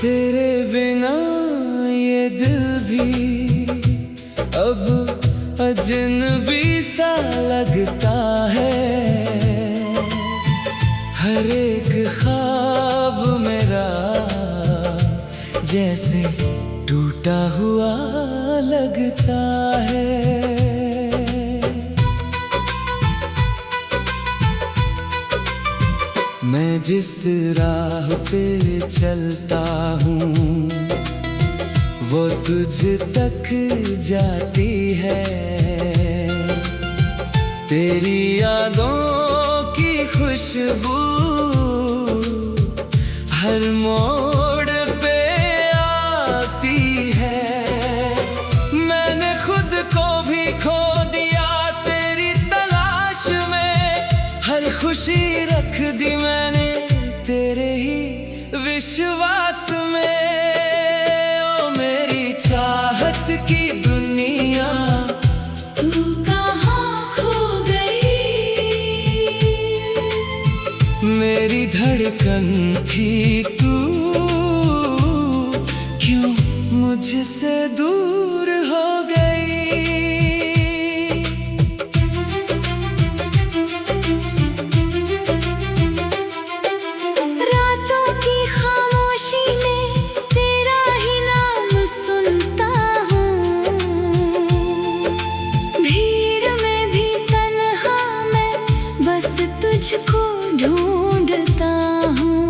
तेरे बिना ये दिल भी अब अजनबी सा लगता है। हर एक ख्वाब मेरा जैसे टूटा हुआ लगता है। मैं जिस राह पे चलता हूँ वो तुझ तक जाती है। तेरी यादों की खुशबू हर मोड़ पे आती है। मैंने खुद को भी खो दिया तेरी तलाश में, हर खुशी रख दी मैंने तेरे ही विश्वास में। ओ मेरी चाहत की दुनिया तू कहाँ खो गई। मेरी धड़कन थी तू, क्यों मुझसे दूर हो गई। रातों की खामोशी में तेरा ही नाम सुनता हूँ। भीड़ में भी तन्हा मैं बस तुझको ढूंढता हूँ।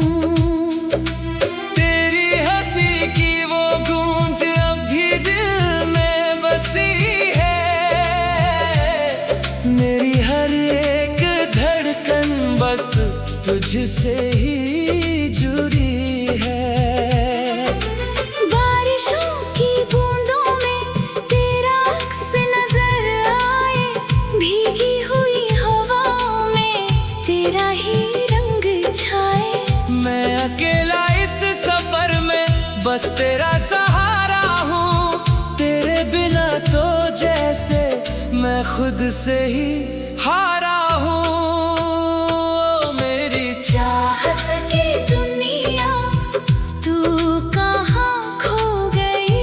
तेरी हंसी की वो गूंज अब भी दिल में बसी है। मेरी हर एक धड़कन बस तुझसे ही जुड़ी है। बारिशों की बूंदों में तेरा अक्स नजर आए, भीगी हुई हवाओं में तेरा ही रंग छाए। मैं अकेला इस सफर में बस तेरा सहारा हूँ। तेरे बिना तो जैसे मैं खुद से ही हारा हूँ। मेरी चाहत की दुनिया तू कहाँ खो गई।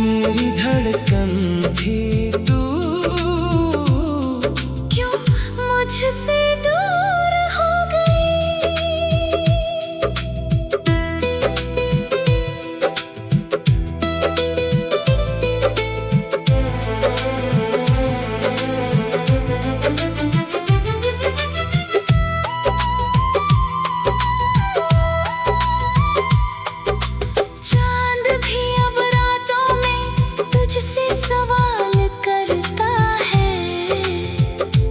मेरी धड़कन थी तू, क्यों मुझसे दूर हो गई। चांद भी अब रातों में तुझसे सवाल करता है।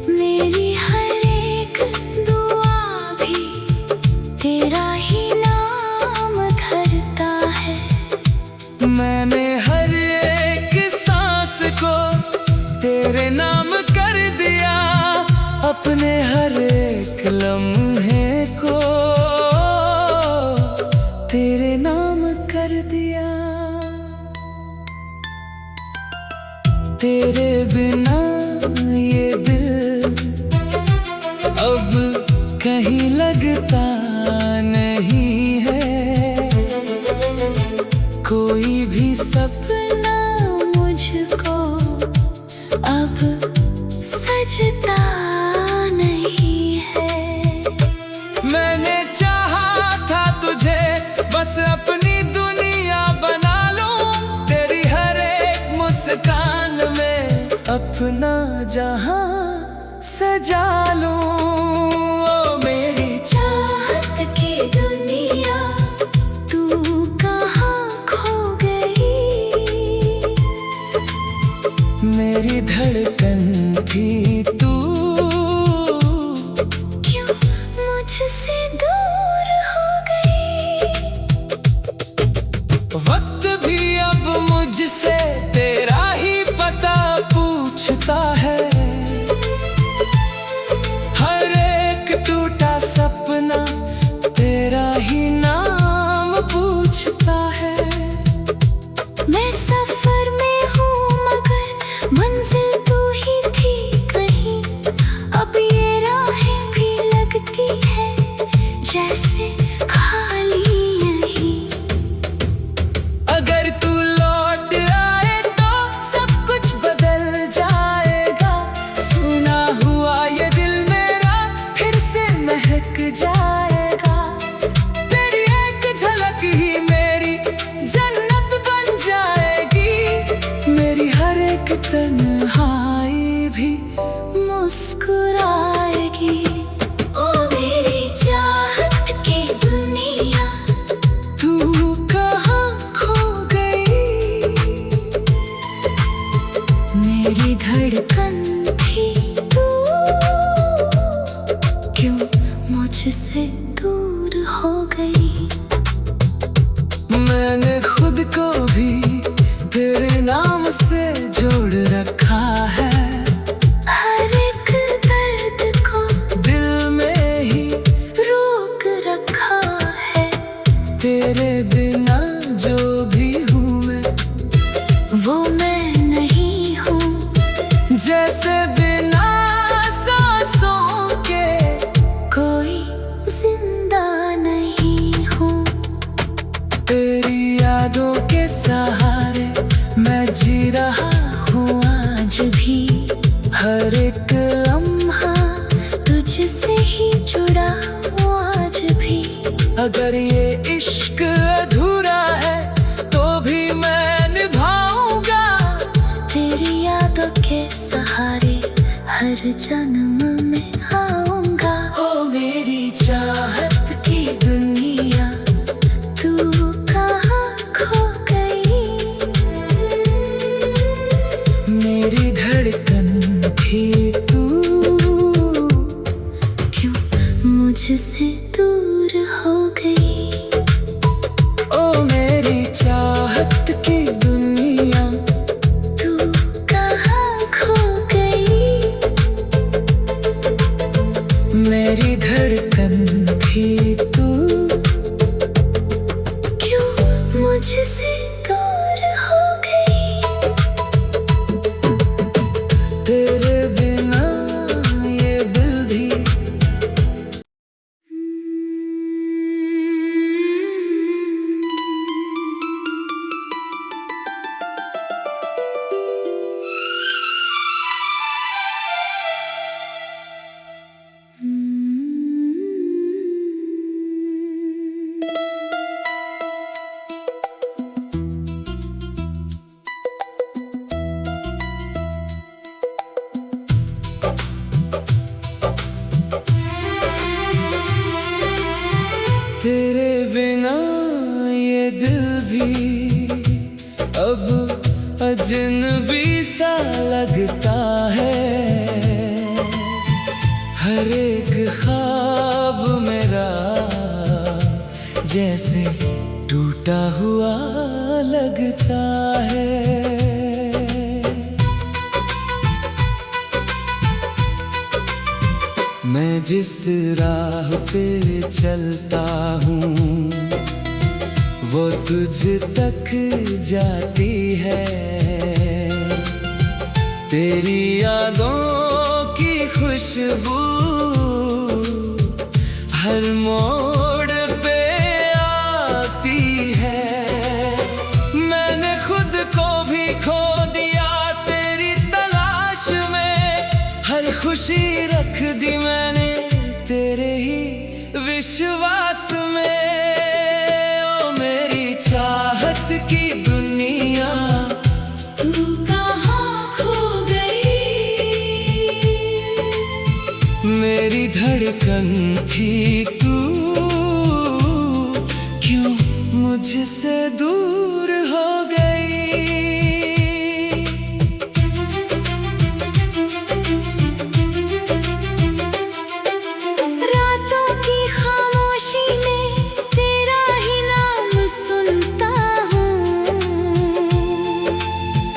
मेरी हर एक दुआ भी तेरा ही नाम धरता है। मैंने हर एक सांस को तेरे नाम कर दिया, अपने हर एक लम्हे को तेरे नाम कर दिया। तेरे बिना ये दिल अब कहीं लगता नहीं है। कोई भी सपना मुझको अब सजता नहीं है। मैंने चाहा था तुझे बस अपनी दुनिया बना लूं। तेरी हर एक मुस्कान में अपना जहां सजा लूं। ओ मेरी चाहत की दुनिया तू कहाँ खो गई। मेरी धड़कन थी तू, क्यों मुझसे दूर हो गई। वक्त भी अब मुझसे तेरा ही पता पूछता है। हर एक टूटा सपना तेरा ही नाम पूछता है। मैं सफर में हूँ मगर मंजिल तू ही थी कहीं। अब ये राहें भी लगती है जैसे मुझसे दूर हो गई। मैंने खुद को भी तेरे नाम से जोड़ रखा है। हर एक दर्द को दिल में ही रोक रखा है। तेरे बिना जो भी हूँ मैं, वो मैं नहीं हूँ। जैसे बिना सांसों के कोई जिंदा नहीं हूँ। तेरी यादों के सहारे मैं जी रहा हूँ आज भी। हर एक लम्हा तुझसे ही जुड़ा हूँ आज भी। अगर ये इश्क अधूरा है तो भी मैं निभाऊंगा। तेरी यादों के सहारे हर जन्म में आऊंगा। ओ मेरी चाहत की दुनिया, तू कहाँ खो गई? मेरी धड़कन भी तू क्यों मुझसे दूर हो गई? ओ मेरी चाहत की दुनिया, तू कहाँ खो गई? मेरी धड़कन भी तू क्यों मुझसे दूर हो गई? तेरे बिना ये दिल भी तेरे बिना ये दिल भी अब अजनबी सा लगता है। हर एक ख्वाब मेरा जैसे टूटा हुआ लगता है। मैं जिस राह पे चलता हूँ वो तुझ तक जाती है। तेरी यादों की खुशबू हर मोड़ पे आती है। मैंने खुद को भी खो दिया तेरी तलाश में। हर खुशी रख दी मैंने तेरे ही विश्वास में। ओ मेरी चाहत की दुनिया, तू कहाँ खो गई? मेरी धड़कन थी तू क्यों मुझसे दूर हो गई? रातों की खामोशी में तेरा ही नाम सुनता हूँ।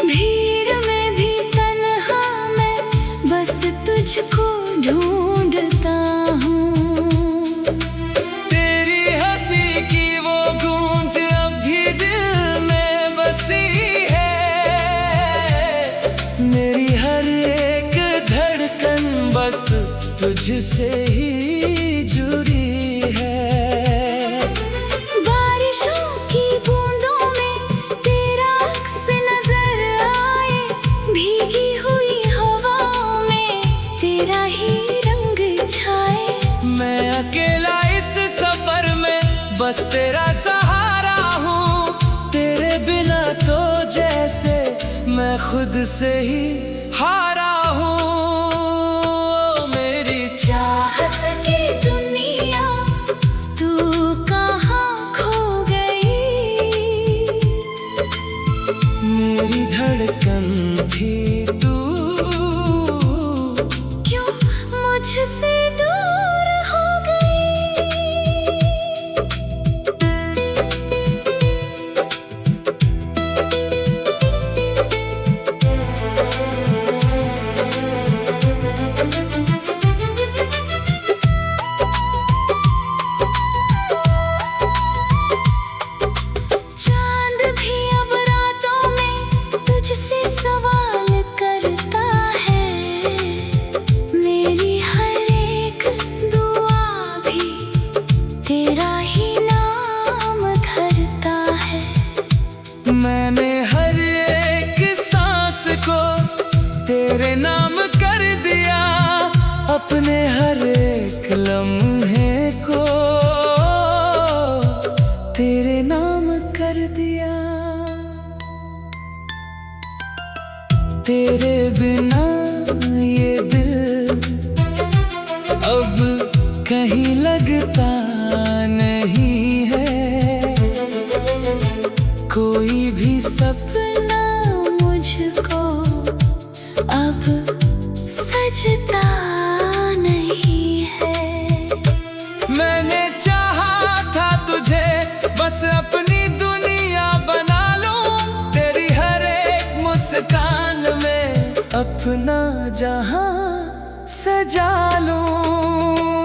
भीड़ में भी तन्हा मैं बस तुझको ढूंढता हूँ। तेरी हंसी की वो गूंज अब भी दिल में बसी है। मेरी हर एक धड़कन बस तुझसे ही जुड़ी है। बारिशों की बूंदों में तेरा अक्स नजर आए। भीगी हुई हवाओं में तेरा ही रंग छाए। मैं अकेला इस सफर में बस तेरा सहारा हूँ। तेरे बिना तो जैसे मैं खुद से ही हारा हूँ। मेरी चाहत की दुनिया, तू कहाँ खो गई? मेरी धड़कन थी तू क्यों मुझसे दूर हो गई? कहीं लगता नहीं है। कोई भी सपना मुझको अब सजता नहीं है। मैंने चाहा था तुझे बस अपनी दुनिया बना लूं, तेरी हर एक मुस्कान में अपना जहां सजा लूं।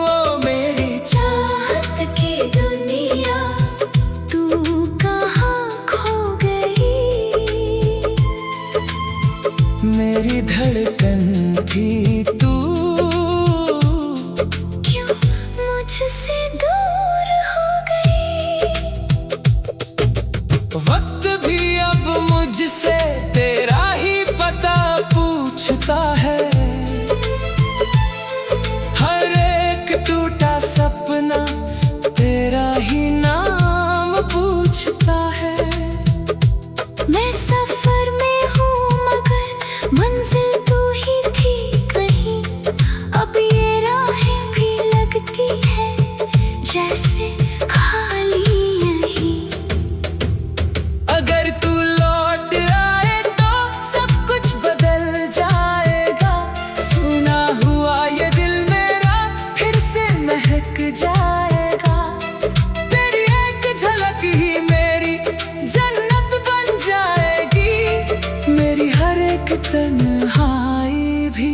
ओ मेरी चाहत की दुनिया तू कहाँ खो गई। मेरी धड़कन थी तू, क्यों मुझसे दूर हो गई। वक्त भी अब मुझसे तेरा ही पता पूछता है। हर एक टूटा सपना तेरा ही नाम पूछता है। मैं सफर में हूँ मगर मंजिल तू ही थी कहीं। अब ये राहें भी लगती है जैसे खाली यहीं। अगर तू लौट आए तो सब कुछ बदल जाएगा। सुना हुआ ये दिल मेरा फिर से महक जाएगा। तेरी एक झलक ही मेरी जन्नत बन जाएगी। मेरी हर एक तन्हाई भी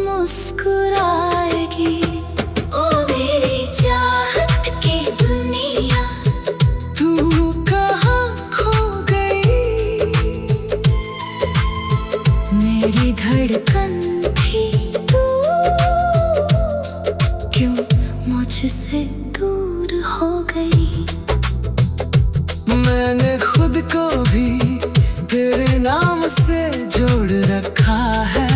मुस्कुराएगी। ओ मेरी चाहत की दुनिया तू कहाँ खो गई। मेरी धड़कन थी तू, क्यों मुझसे दूर हो गई। मैंने खुद को भी तेरे नाम से जोड़ रखा है।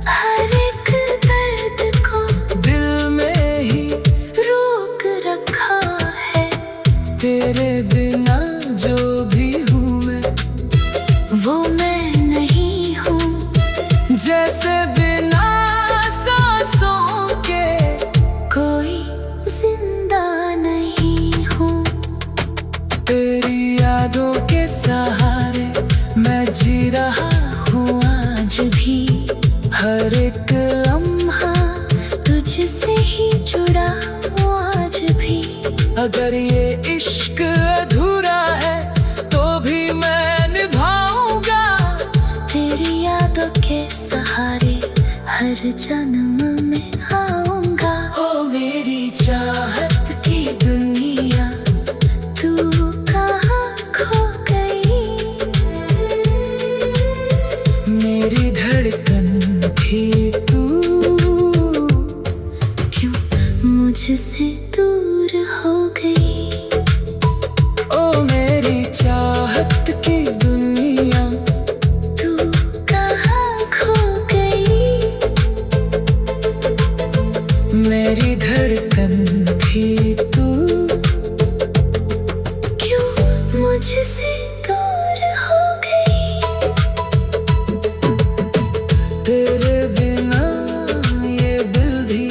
हर एक दर्द को दिल में ही रोक रखा है। तेरे बिना जो भी हूँ मैं वो मैं नहीं हूँ। जैसे बिना सांसों के कोई जिंदा नहीं हूँ। तेरी यादों के सहारे मैं जी रहा हूँ आज भी। हर एक लम्हा तुझसे ही जुड़ा हूँ आज भी। अगर ये इश्क अधूरा है तो भी मैं निभाऊंगा। तेरी यादों के सहारे हर जन्म में आऊंगा। ओ मेरी चाहत की दुनिया तू कहाँ खो गई। मेरी धड़कन थी तू, क्यों मुझसे दूर हो गई। ओ मेरी चाहत की दुनिया तू कहाँ खो गई। मेरी धड़कन थी तू, क्यों मुझसे दूर हो गई। तेरे बिना ये दिल भी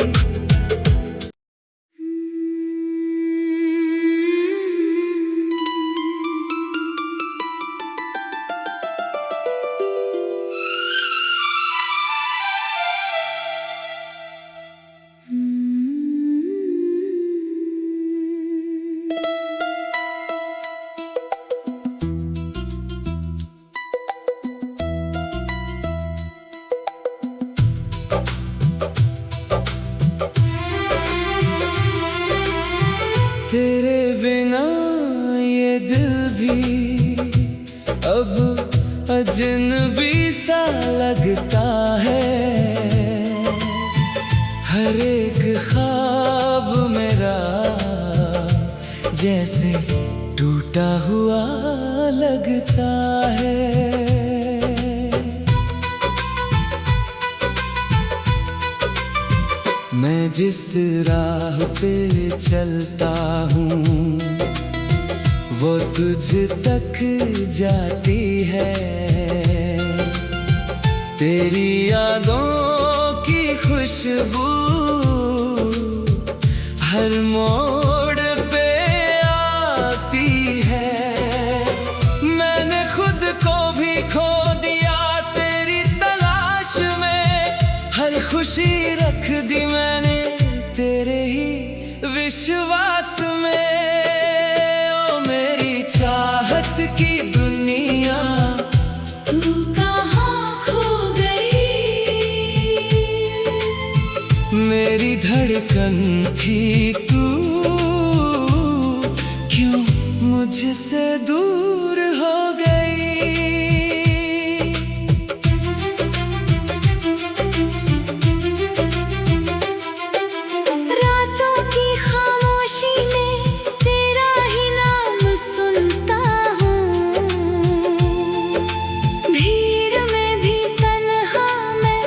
तेरे बिना ये दिल भी अब अजनबी सा लगता है। हर एक ख्वाब मेरा जैसे टूटा हुआ लगता है। मैं जिस राह पे चलता हूँ वो तुझ तक जाती है। तेरी यादों की खुशबू हर मोड़ पे आती है। मैंने खुद को भी खो दिया तेरी तलाश में, हर खुशी रख दी मैंने तेरे ही विश्वास में। ओ मेरी चाहत की दुनिया, तू कहाँ खो गई? मेरी धड़कन थी तू, क्यों मुझसे दूर हो गई? रातों की खामोशी में तेरा ही नाम सुनता हूँ, भीड़ में भी तन्हा मैं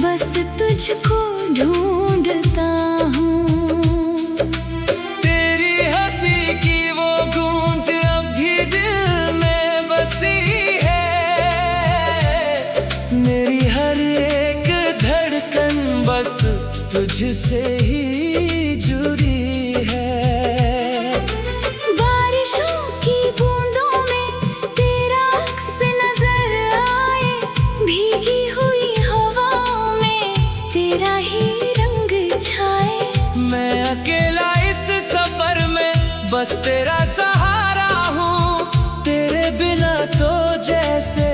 बस तुझको ढूंढता हूँ। तेरी हंसी की वो गूंज अब भी दिल में बसी है। मेरी हर एक धड़कन बस तुझसे ही जुड़ी है। बारिशों की बूंदों में तेरा अक्स नजर आए, भीगी हुई हवाओं में तेरा ही रंग छाए। मैं अकेला इस सफर में बस तेरा सहारा हूँ, तेरे बिना तो जैसे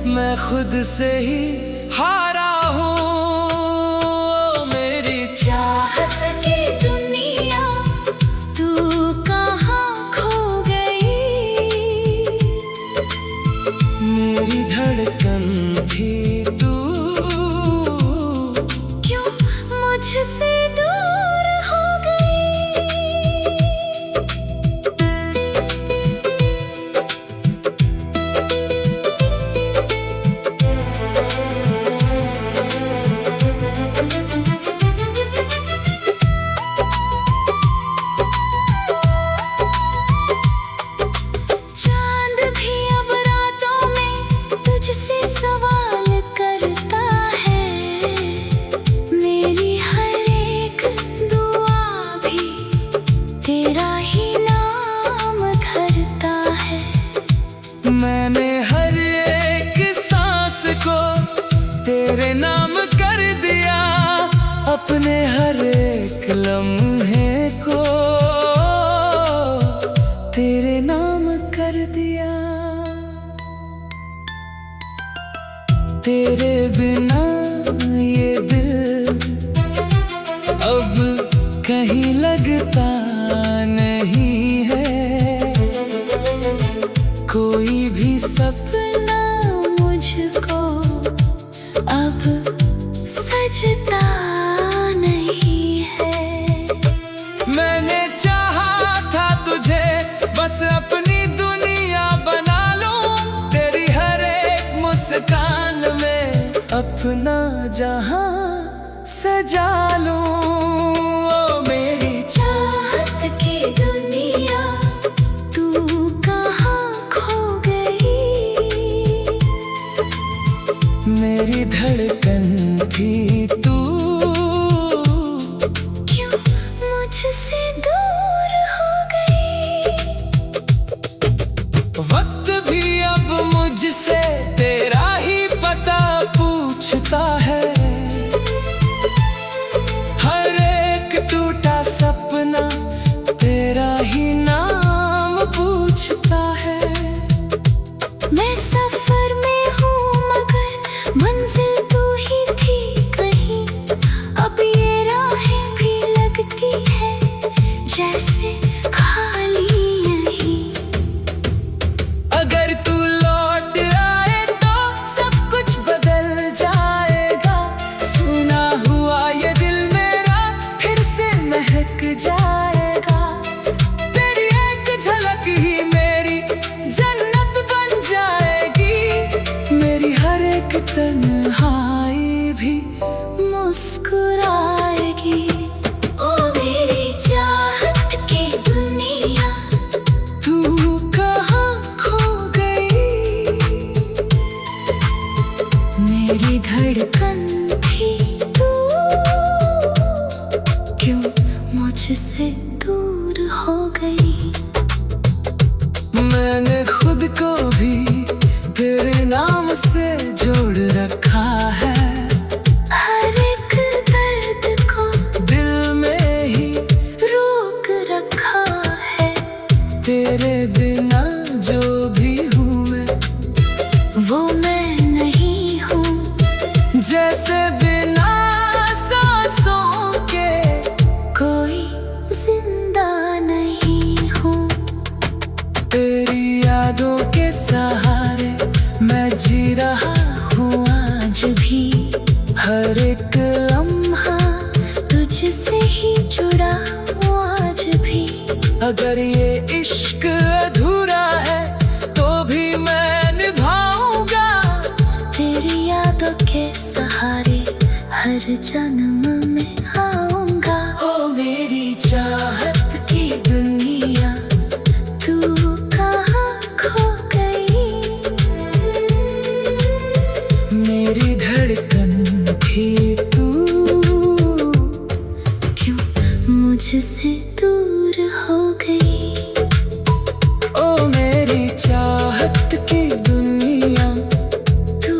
मैं खुद से ही हारा हूँ। मेरी चाहत की दुनिया, तू कहाँ खो गई? मेरी धड़कन थी तू, क्यों मुझसे दूर हो गई? चांद भी अब रातों में तुझसे सवाल करता है, मेरी हर एक दुआ भी तेरा ही नाम धरता है। मैंने हर एक सांस को तेरे नाम कर दिया, अपने हर एक लम्हे को तेरे नाम कर दिया। तेरे बिना ये दिल अब कहीं लगता नहीं है, कोई भी सपना मुझको अब सजता नहीं है। मैंने चाहा था तुझे बस अपनी दुनिया बना लूं, तेरी हर एक मुस्कान में अपना जहां सजा लूं। ओ मेरी चाहत की दुनिया, तू कहाँ खो गई? मेरी धड़कन थी तू, क्यों मुझसे दूर हो गई? वक्त भी अब मुझसे तेरा ही पता पूछता है, हर एक टूटा सपना तेरा ही नाम पूछता है। मैं सफर में हूँ मगर मंजिल तू ही थी कहीं, अब ये राहें भी लगती है जैसे खाली यहीं। अगर तू लौट आए तो सब कुछ बदल जाएगा, सुना हुआ ये दिल मेरा फिर से महक जाएगा। तेरी एक झलक ही मेरी जन्नत बन जाएगी, मेरी हर एक तन्हाई भी मुस्कुराएगी। ओ मेरी चाहत की मुझसे दूर हो गई। मैंने खुद को भी तेरे नाम से जोड़ रखा है। हर एक दर्द को दिल में ही रोक रखा है। तेरे बिना जो भी हूँ मैं, वो मैं नहीं हूँ। जैसे बिना सांसों के कोई जिंदा नहीं हूँ। तेरी यादों के सहारे मैं जी रहा हूँ आज भी। हर एक लम्हा तुझसे ही जुड़ा हूँ आज भी। अगर ये इश्क अधूरा है तो भी मैं निभाऊंगा। तेरी यादों के सहारे हर जन्म में आऊंगा। ओ मेरी चाहत की दुनिया, तू कहाँ खो गई? मेरी धड़कन भी तू क्यों मुझसे दूर हो गई? ओ मेरी चाहत की दुनिया, तू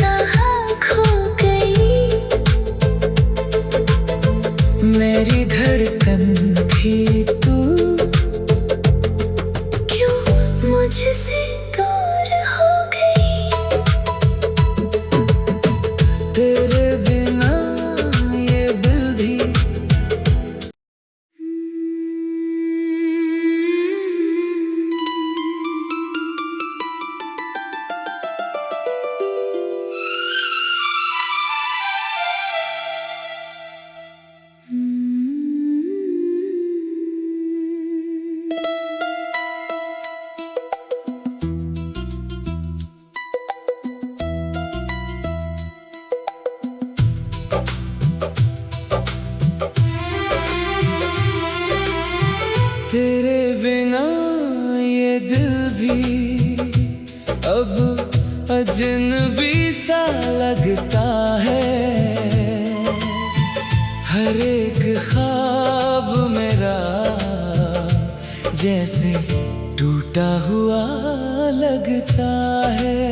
कहाँ खो गई? मेरी धड़कन भी तू क्यों मुझसे दूर हो गई? तेरे बिना ये दिल भी तेरे बिना ये दिल भी अब अजनबी सा लगता है। हर एक ख्वाब मेरा जैसे टूटा हुआ लगता है।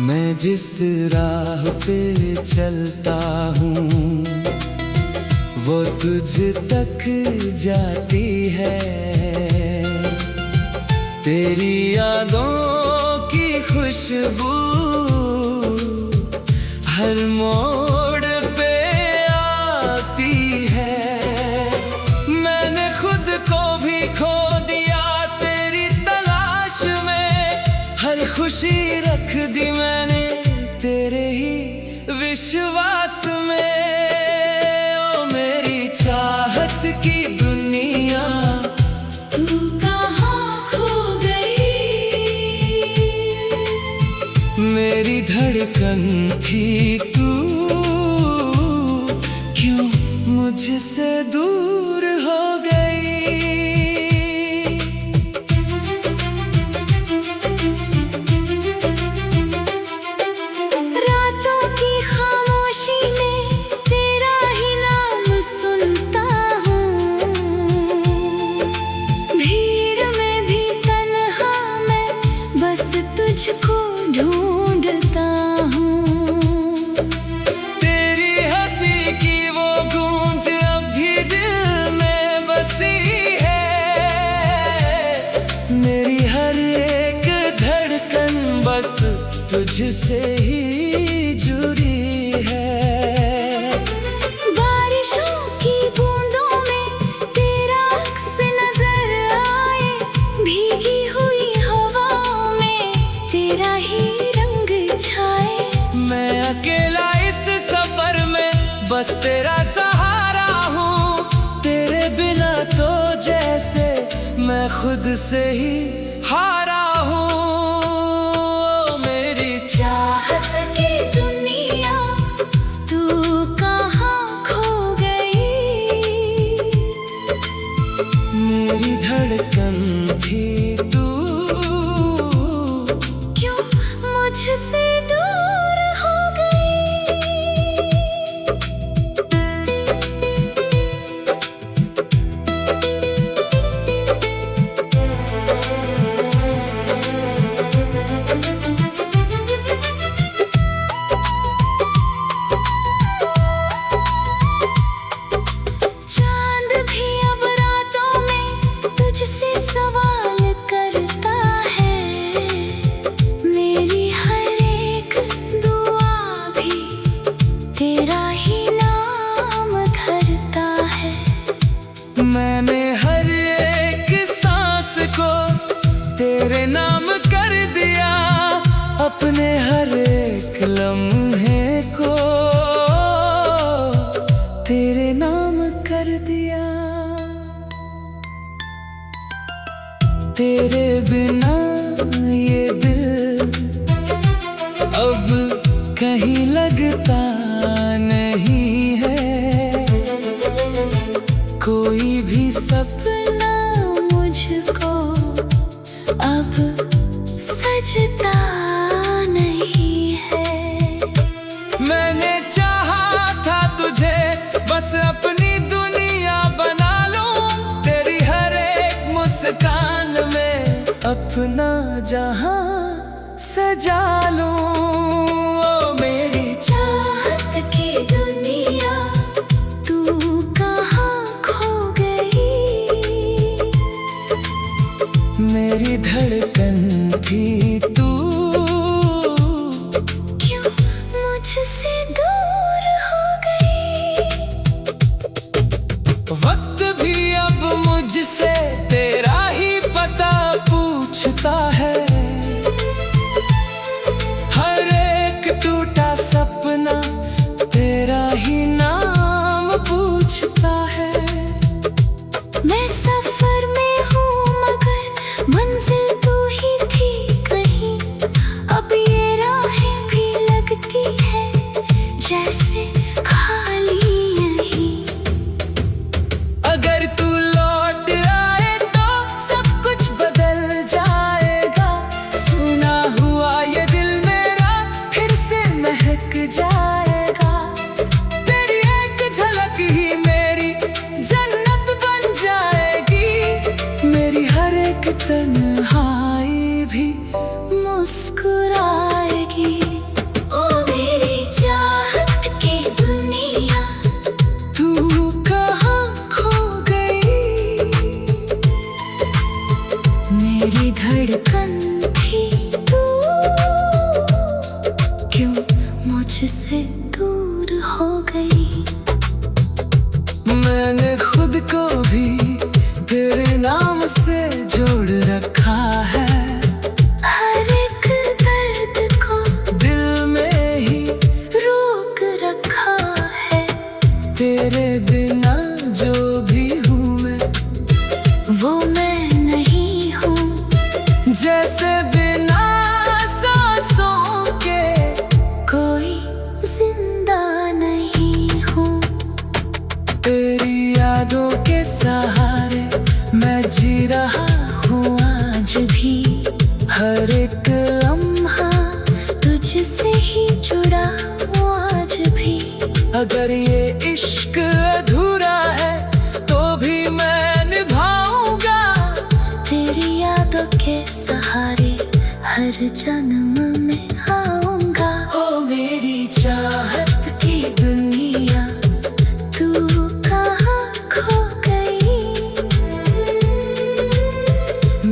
मैं जिस राह पे चलता हूँ वो तुझ तक जाती है। तेरी यादों की खुशबू हर मोड़ पे आती है। मैंने खुद को भी खो दिया तेरी तलाश में। हर खुशी रख दी मैंने तेरे ही विश्वास में। ओ मेरी चाहत की दुनिया, तू कहाँ खो गई? मेरी धड़कन थी तू क्यों मुझसे दूर हो गई? रातों की खामोशी में तेरा ही नाम सुनता हूँ। भीड़ में भी तन्हा मैं बस तुझको ढूंढता हूँ। तेरी हंसी की वो गूंज अब भी दिल में बसी है। मेरी हर एक धड़कन बस तुझसे ही जुड़ी है। बारिशों की बूंदों में तेरा अक्स नजर आए। भीगी हुई हवाओं में तेरा ही रंग छाए। मैं अकेला इस सफर में बस तेरा सहारा हूँ। तेरे बिना तो जैसे मैं खुद से ही हारा हूँ। मेरी चाहत की दुनिया, तू कहाँ खो गई? मेरी धड़कन थी तू क्यों मुझसे दूर हो गई? बस अपनी दुनिया बना लूं, तेरी हर एक मुस्कान में अपना जहां सजा लूं। ओ मेरी चाहत की दुनिया तू कहाँ खो गई, मेरी धड़कन थी तू, क्यों मुझसे दूर हो गई। वक्त भी अब मुझसे तेरा ही पता पूछता है, हर एक टूटा सपना तेरा ही नाम पूछता है। मैं सफर में हूँ मगर मंजिल तू ही थी कहीं, अब ये राहें भी लगती है जैसे खाली यहीं। अगर तू लौट आए तो सब कुछ बदल जाएगा, सुना हुआ ये दिल मेरा फिर से महक जाएगा। तेरी एक झलक ही मेरी जन्नत बन जाएगी, मेरी हर एक तन्हाई भी मुस्कुराएगी। ओ मेरी चाहत की दुनिया तू कहाँ खो गई, मेरी धड़कन थी तू, क्यों मुझसे दूर हो गई। मैंने खुद को भी तेरे नाम से जोड़ रखा है, हर एक दर्द को दिल में ही रोक रखा है। तेरे बिना जो भी हूँ मैं, वो मैं नहीं हूँ, जैसे बिना सांसों के कोई जिंदा नहीं हूँ। तेरी यादों के सहारे मैं जी रहा हूँ आज भी, हर एक लम्हा तुझसे ही जुड़ा हूँ आज भी। अगर ये इश्क अधूरा है तो भी मैं निभाऊंगा, तेरी यादों के सहारे हर जन्म में आऊंगा। ओ मेरी चाहत की दुनिया तू कहाँ खो गई,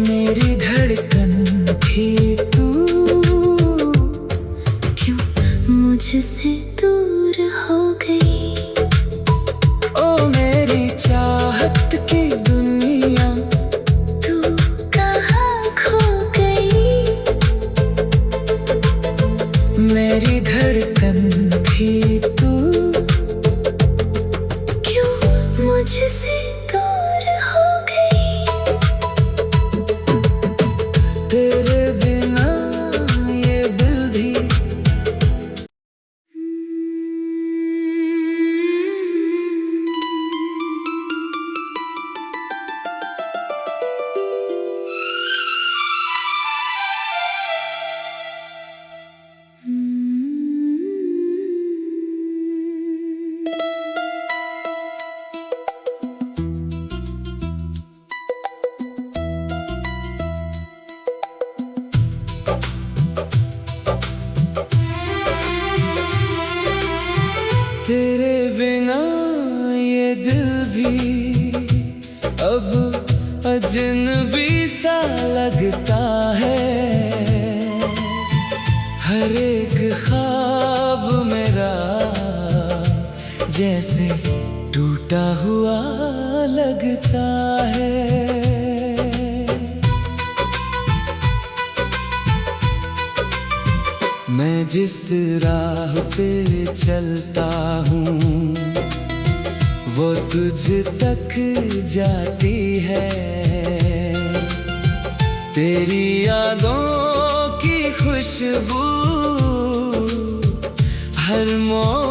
मेरी धड़कन थी तू, क्यों मुझसे दूर हो गई। ओ मेरी चाहत की दुनिया तू कहाँ खो गई, मेरी धड़कन थी तू, क्यों मुझसे दूर हो गई। तेरे बिना ये दिल भी तेरे बिना ये दिल भी अब अजनबी सा लगता है, हर एक ख्वाब मेरा जैसे टूटा हुआ लगता है। मैं जिस राह पे चलता हूँ वो तुझ तक जाती है, तेरी यादों की खुशबू हर मोड़